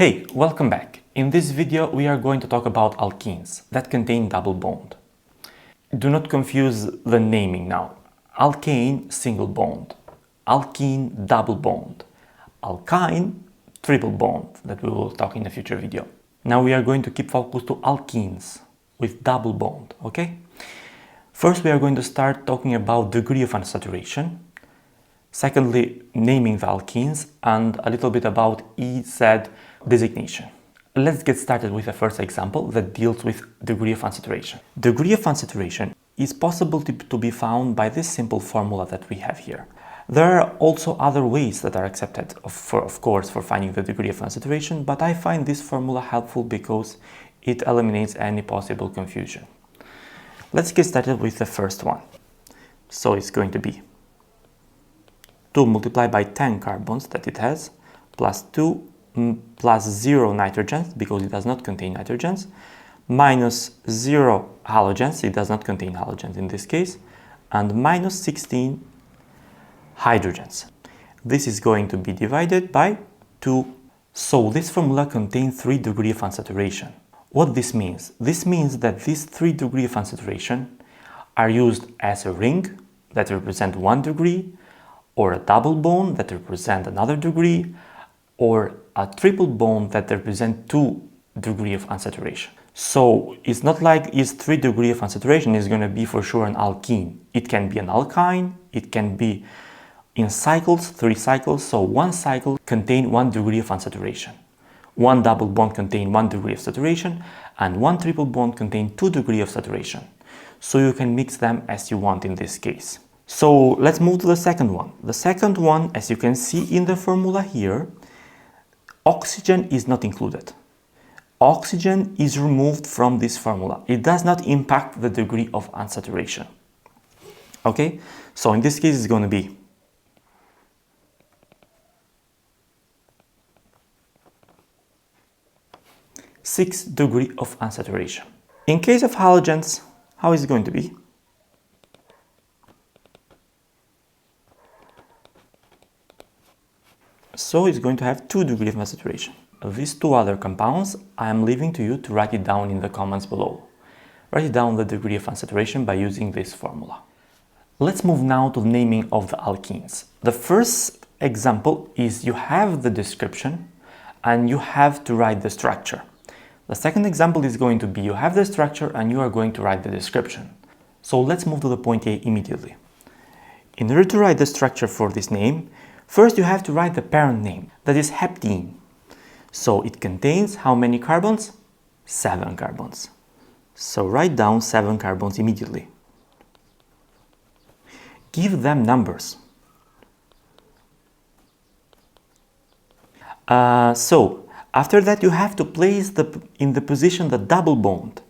Hey, welcome back. In this video we are going to talk about alkenes that contain double bond. Do not confuse the naming now. Alkane, single bond. Alkene, double bond. Alkyne, triple bond, that we will talk in a future video. Now we are going to keep focus to alkenes with double bond, okay? First we are going to start talking about degree of unsaturation. Secondly, naming the alkenes and a little bit about EZ designation. Let's get started with the first example that deals with degree of unsaturation. Degree of unsaturation is possible to be found by this simple formula that we have here. There are also other ways that are accepted, of course, for finding the degree of unsaturation, but I find this formula helpful because it eliminates any possible confusion. Let's get started with the first one. So it's going to be 2 multiplied by 10 carbons that it has, plus 2 plus 0 nitrogens, because it does not contain nitrogens, minus 0 halogens, it does not contain halogens in this case, and minus 16 hydrogens. This is going to be divided by 2. So this formula contains 3 degrees of unsaturation. What this means? This means that these 3 degrees of unsaturation are used as a ring that represent 1 degree, or a double bond that represent another degree, or a triple bond that represent 2 degrees of unsaturation. So it's not like it's 3 degrees of unsaturation is going to be for sure an alkene. It can be an alkyne, it can be in cycles, 3 cycles, so one cycle contain 1 degree of unsaturation. One double bond contain 1 degree of saturation, and one triple bond contain 2 degrees of saturation. So you can mix them as you want in this case. So let's move to the second one. The second one, as you can see in the formula here, oxygen is not included. Oxygen is removed from this formula. It does not impact the degree of unsaturation. Okay, so in this case it's going to be six degrees of unsaturation. In case of halogens, how is it going to be? So it's going to have 2 degrees of unsaturation. These 2 other compounds, I am leaving to you to write it down in the comments below. Write down the degree of unsaturation by using this formula. Let's move now to the naming of the alkenes. The first example is you have the description and you have to write the structure. The second example is going to be you have the structure and you are going to write the description. So let's move to the point A immediately. In order to write the structure for this name, first you have to write the parent name, that is heptene. So it contains how many carbons? 7 carbons. So write down 7 carbons immediately. Give them numbers. So after that you have to place in the position the double bond.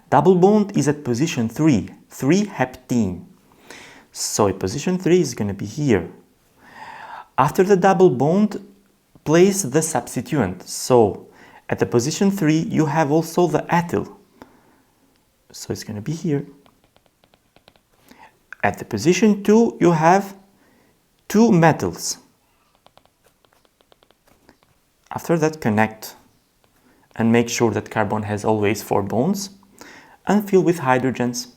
Double bond is at position 3 heptene. So at position 3 is going to be here. After the double bond, place the substituent. So at the position 3 you have also the ethyl. So it's going to be here. At the position 2 you have 2 metals. After that, connect and make sure that carbon has always 4 bonds and fill with hydrogens.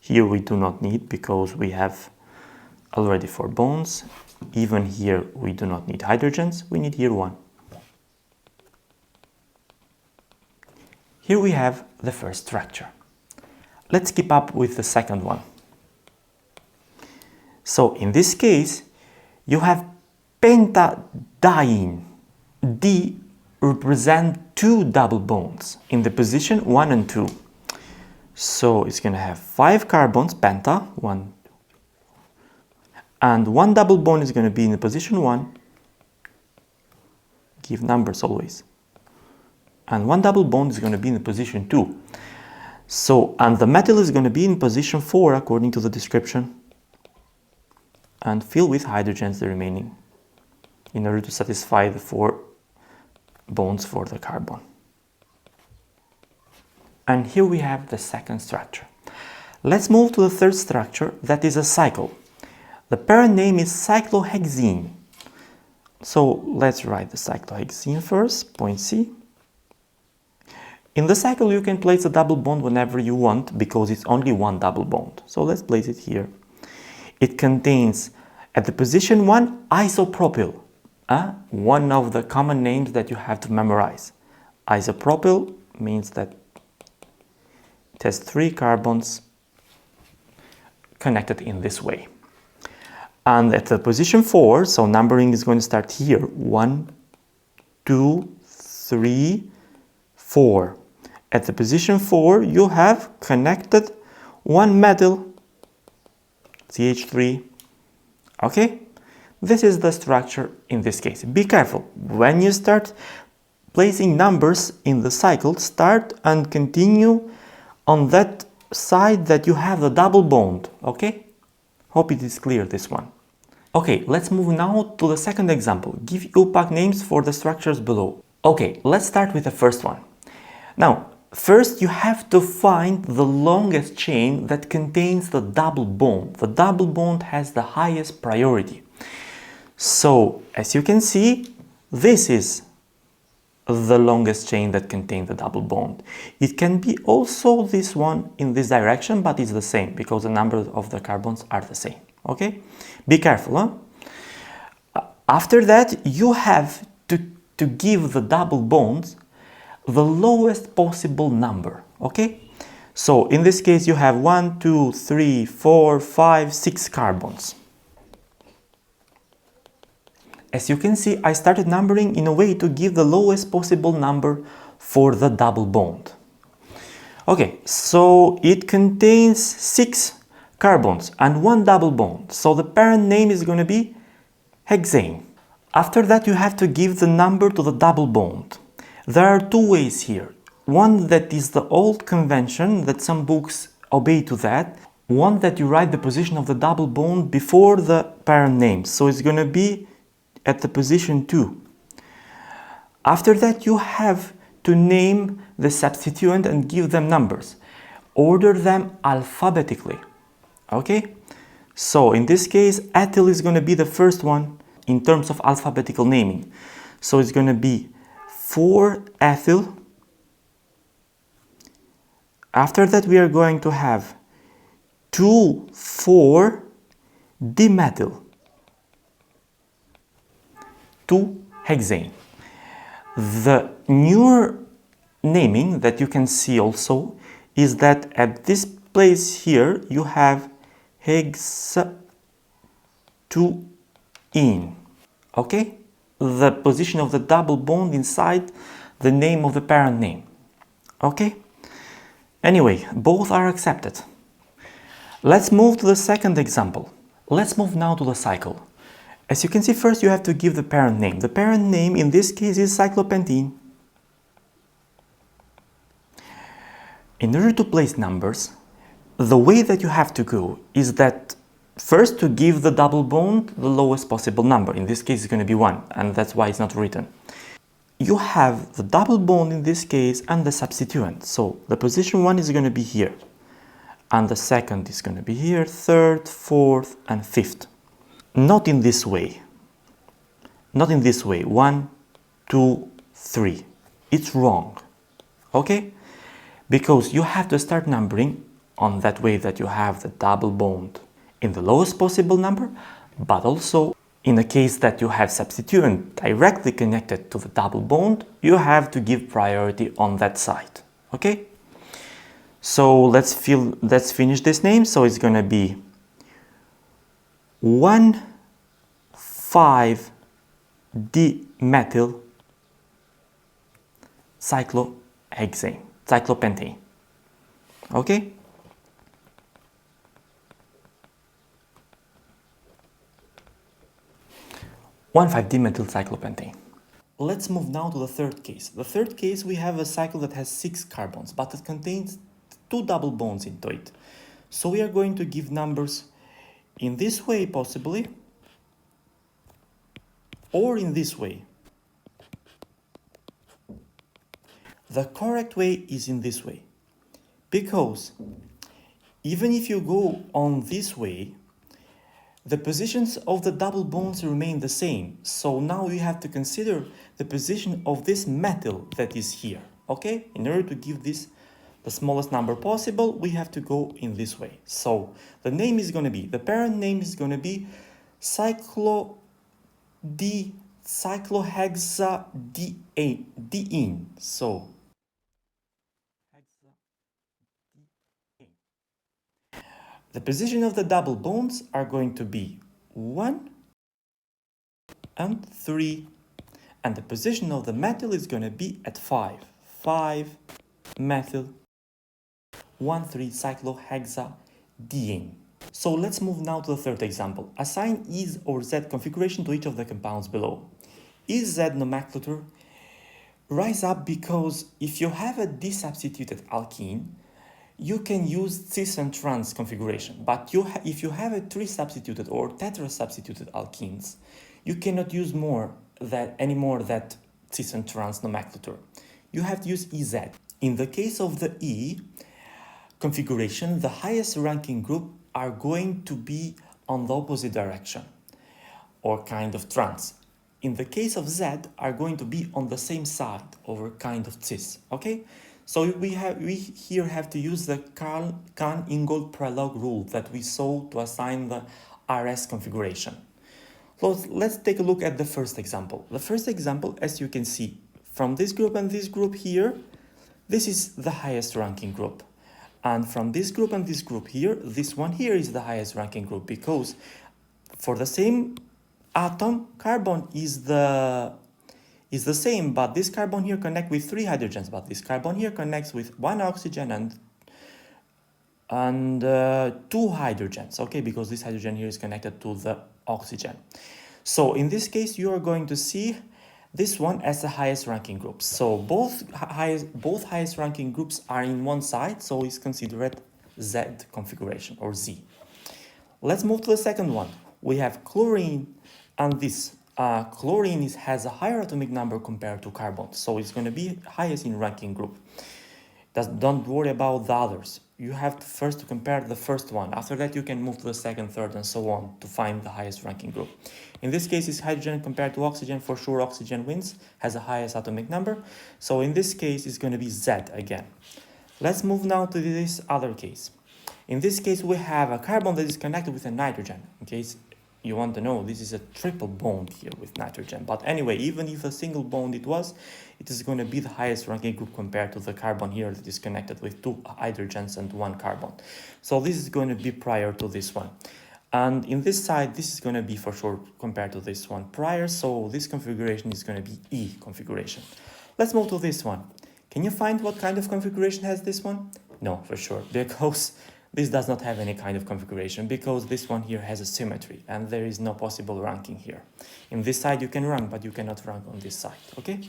Here we do not need because we have already 4 bonds. Even here we do not need hydrogens, we need here 1. Here we have the first structure. Let's keep up with the second one. So in this case you have pentadiene. D represent 2 double bonds in the position 1 and 2. So it's going to have 5 carbons, penta, 1, and 1 double bond is going to be in the position 1. Give numbers always. And 1 double bond is going to be in the position 2. So, and the metal is going to be in position 4 according to the description. And fill with hydrogens the remaining in order to satisfy the 4 bonds for the carbon. And here we have the second structure. Let's move to the third structure, that is a cycle. The parent name is cyclohexene. So let's write the cyclohexene first, point C. In the cycle you can place a double bond whenever you want because it's only one double bond. So let's place it here. It contains at the position 1 isopropyl, one of the common names that you have to memorize. Isopropyl means that it has 3 carbons connected in this way. And at the position 4, so numbering is going to start here. 1, 2, 3, 4. At the position 4, you have connected one metal, CH3. Okay? This is the structure in this case. Be careful. When you start placing numbers in the cycle, start and continue on that side that you have the double bond. Okay? Hope it is clear, this one. Okay, let's move now to the second example. Give UPAC names for the structures below. Okay, let's start with the first one. Now, first you have to find the longest chain that contains the double bond. The double bond has the highest priority. So, as you can see, this is the longest chain that contains the double bond. It can be also this one in this direction, but it's the same because the number of the carbons are the same. Okay? Be careful, huh? After that, you have to give the double bonds the lowest possible number. Okay? So, in this case, you have 1, 2, 3, 4, 5, 6 carbons. As you can see, I started numbering in a way to give the lowest possible number for the double bond. Okay, so it contains 6 carbons and 1 double bond. So the parent name is going to be hexane. After that, you have to give the number to the double bond. There are 2 ways here. One that is the old convention that some books obey to that. One that you write the position of the double bond before the parent name. So it's going to be at the position 2. After that, you have to name the substituent and give them numbers. Order them alphabetically. Okay? So in this case, ethyl is going to be the first one in terms of alphabetical naming. So it's going to be 4-ethyl. After that, we are going to have 2,4-dimethyl. 2-hexane. The newer naming that you can see also is that at this place here you have hex-2-ene. Okay? The position of the double bond inside the name of the parent name. Okay? Anyway, both are accepted. Let's move to the second example. Let's move now to the cycle. As you can see, first you have to give the parent name. The parent name in this case is cyclopentene. In order to place numbers, the way that you have to go is that first to give the double bond the lowest possible number. In this case it's going to be 1, and that's why it's not written. You have the double bond in this case and the substituent. So the position 1 is going to be here, and the second is going to be here, third, fourth, and fifth. Not in this way. Not in this way. 1, 2, 3. It's wrong. Okay? Because you have to start numbering on that way that you have the double bond in the lowest possible number, but also in the case that you have substituent directly connected to the double bond, you have to give priority on that side. Okay? So let's finish this name. So it's going to be 1,5-dimethyl cyclohexane, cyclopentane. Okay? One 5-dimethyl cyclopentane. Let's move now to the third case. The third case, we have a cycle that has 6 carbons, but it contains 2 double bonds into it. So we are going to give numbers in this way possibly, or in this way. The correct way is in this way, because even if you go on this way, the positions of the double bonds remain the same. So now we have to consider the position of this metal that is here. Okay? In order to give this the smallest number possible, we have to go in this way. So the name is going to be, the parent name is going to be cyclohexadiene. So the position of the double bonds are going to be 1 and 3, and the position of the metal is going to be at 5. 5 methyl 1,3-cyclohexadiene. So let's move now to the third example. Assign is or Z configuration to each of the compounds below. Is Z nomenclature? Rise up, because if you have a desubstituted alkene, you can use cis and trans configuration, but if you have a trisubstituted or tetrasubstituted alkenes, you cannot use anymore that cis and trans nomenclature. You have to use EZ. In the case of the E configuration, the highest ranking group are going to be on the opposite direction, or kind of trans. In the case of Z, are going to be on the same side, or kind of cis. Okay? So we here have to use the Kahn-Ingold-Prelog rule that we saw to assign the RS configuration. So let's take a look at the first example. The first example, as you can see, from this group and this group here, this is the highest ranking group. And from this group and this group here, this one here is the highest ranking group, because for the same atom, carbon is the same, but this carbon here connects with 3 hydrogens, but this carbon here connects with 1 oxygen and 2 hydrogens, okay, because this hydrogen here is connected to the oxygen. So in this case, you are going to see this one as the highest ranking group. So both highest ranking groups are in one side, so it's considered Z configuration, or Z. Let's move to the second one. We have chlorine, and this chlorine has a higher atomic number compared to carbon, so it's going to be highest in ranking group. Don't worry about the others. You have to first compare the first one. After that, you can move to the second, third, and so on to find the highest ranking group. In this case, it's hydrogen compared to oxygen. For sure, oxygen wins, has the highest atomic number. So in this case, it's going to be Z again. Let's move now to this other case. In this case, we have a carbon that is connected with a nitrogen. In case you want to know, this is a triple bond here with nitrogen. But anyway, even if a single bond it is going to be the highest ranking group compared to the carbon here that is connected with 2 hydrogens and 1 carbon. So this is going to be prior to this one. And in this side, this is going to be for sure compared to this one prior. So this configuration is going to be E configuration. Let's move to this one. Can you find what kind of configuration has this one? No, for sure, because this does not have any kind of configuration, because this one here has a symmetry and there is no possible ranking here. In this side you can rank, but you cannot rank on this side, okay?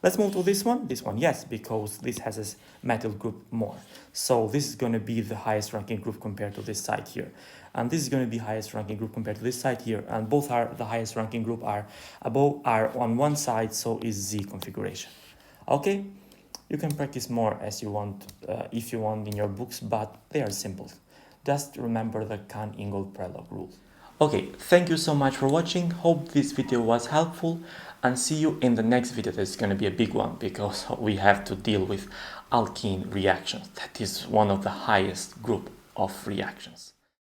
Let's move to this one. This one, yes, because this has a metal group more. So this is going to be the highest ranking group compared to this side here. And this is going to be highest ranking group compared to this side here. And both are the highest ranking group are on one side, so is Z configuration. Okay? You can practice more as you want, if you want in your books, but they are simple. Just remember the Kahn-Ingold-Prelog rule. Okay, thank you so much for watching. Hope this video was helpful, and see you in the next video. That's going to be a big one, because we have to deal with alkene reactions. That is one of the highest group of reactions.